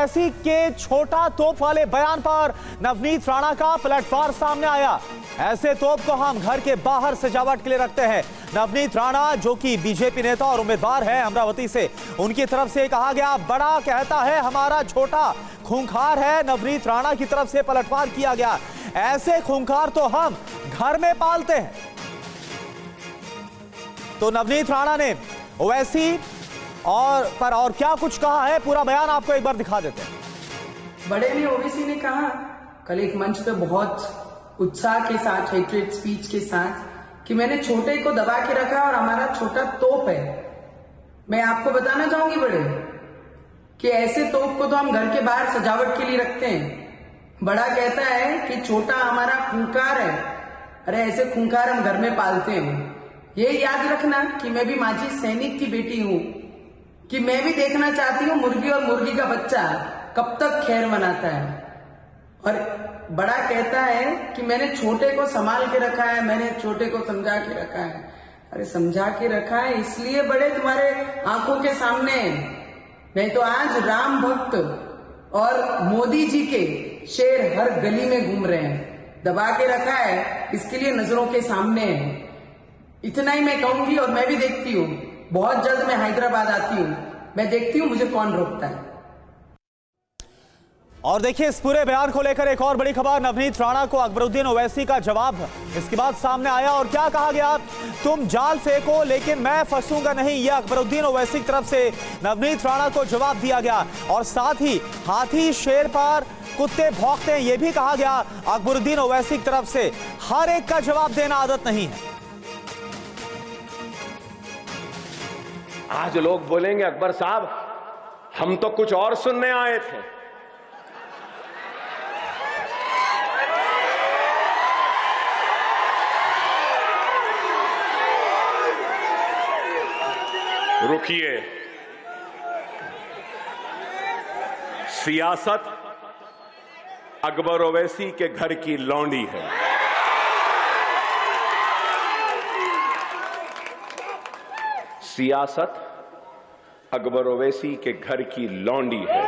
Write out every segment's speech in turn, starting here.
ओवैसी के छोटा तोप वाले बयान पर नवनीत राणा का पलटवार सामने आया। ऐसे तोप को हम घर के बाहर सजावट के लिए रखते हैं। नवनीत राणा जो कि बीजेपी नेता और उम्मीदवार है अमरावती से, उनकी तरफ से कहा गया बड़ा कहता है हमारा छोटा खूंखार है। नवनीत राणा की तरफ से पलटवार किया गया। ऐसे खूंखार तो हम घर में पालते हैं। तो नवनीत राणा ने ओवैसी और क्या कुछ कहा है, पूरा बयान आपको एक बार दिखा देते हैं। बड़े ने ओवैसी ने कहा कल एक मंच पे बहुत उत्साह के साथ, हेट्रेड स्पीच के साथ, कि मैंने छोटे को दबा के रखा और हमारा छोटा तोप है। मैं आपको बताना चाहूंगी बड़े कि ऐसे तोप को तो हम घर के बाहर सजावट के लिए रखते हैं। बड़ा कहता है कि छोटा हमारा खूंखार है। अरे ऐसे खूंखार हम घर में पालते हैं। ये याद रखना कि मैं भी माजी सैनिक की बेटी हूं, कि मैं भी देखना चाहती हूँ मुर्गी और मुर्गी का बच्चा कब तक खैर मनाता है। और बड़ा कहता है कि मैंने छोटे को संभाल के रखा है, मैंने छोटे को समझा के रखा है। अरे समझा के रखा है इसलिए बड़े तुम्हारे आंखों के सामने, नहीं तो आज राम भक्त और मोदी जी के शेर हर गली में घूम रहे हैं। दबा के रखा है इसके लिए नजरों के सामने है। इतना ही मैं कहूंगी। और मैं भी देखती हूँ, बहुत जल्द मैं हैदराबाद आती हूँ, मैं देखती हूँ मुझे कौन रोकता है। और देखिए इस पूरे बयान को लेकर एक और बड़ी खबर, नवनीत राणा को अकबरुद्दीन ओवैसी का जवाब इसके बाद सामने आया। और क्या कहा गया, तुम जाल फेंको लेकिन मैं फंसूंगा नहीं। यह अकबरुद्दीन ओवैसी की तरफ से नवनीत राणा को जवाब दिया गया। और साथ ही हाथी शेर पर कुत्ते भौंकते हैं, यह भी कहा गया अकबरुद्दीन ओवैसी की तरफ से। हर एक का जवाब देना आदत नहीं है। आज लोग बोलेंगे अकबर साहब हम तो कुछ और सुनने आए थे। रुकिए, सियासत अकबर ओवैसी के घर की लौंडी है। सियासत अकबर ओवैसी के घर की लौंडी है।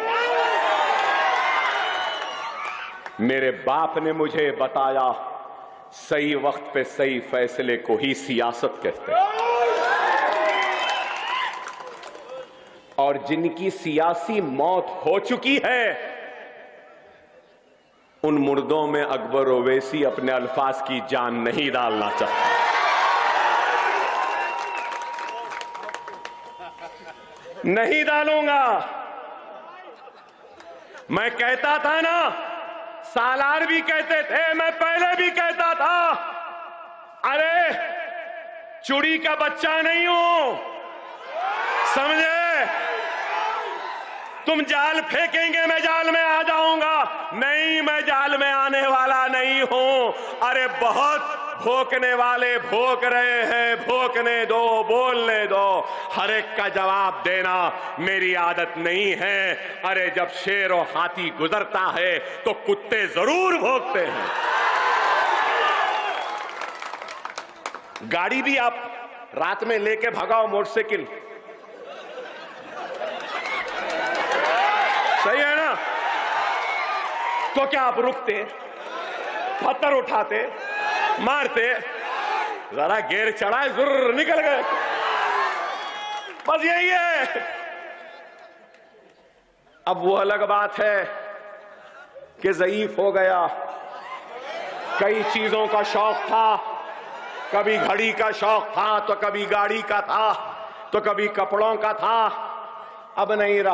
मेरे बाप ने मुझे बताया सही वक्त पे सही फैसले को ही सियासत कहते हैं। और जिनकी सियासी मौत हो चुकी है उन मुर्दों में अकबर ओवैसी अपने अल्फाज की जान नहीं डालना चाहता। नहीं डालूंगा। मैं कहता था ना, सालार भी कहते थे, मैं पहले भी कहता था, अरे चुड़ी का बच्चा नहीं हूं, समझे? तुम जाल फेंकेंगे मैं जाल में आ जाऊंगा। नहीं, मैं जाल में आने वाला नहीं हूं। अरे बहुत भोंकने वाले भोंक रहे हैं, भोंकने दो, बोलने दो। हर एक का जवाब देना मेरी आदत नहीं है। अरे जब शेर और हाथी गुजरता है तो कुत्ते जरूर भौंकते हैं। गाड़ी भी आप रात में लेके भगाओ, मोटरसाइकिल, सही है ना? तो क्या आप रुकते, पत्थर उठाते, मारते, जरा गेर चढ़ाए, जुर्र निकल गए। बस यही है। अब वो अलग बात है कि ज़ईफ हो गया। कई चीजों का शौक था, कभी घड़ी का शौक था, तो कभी गाड़ी का था, तो कभी कपड़ों का था, अब नहीं रहा।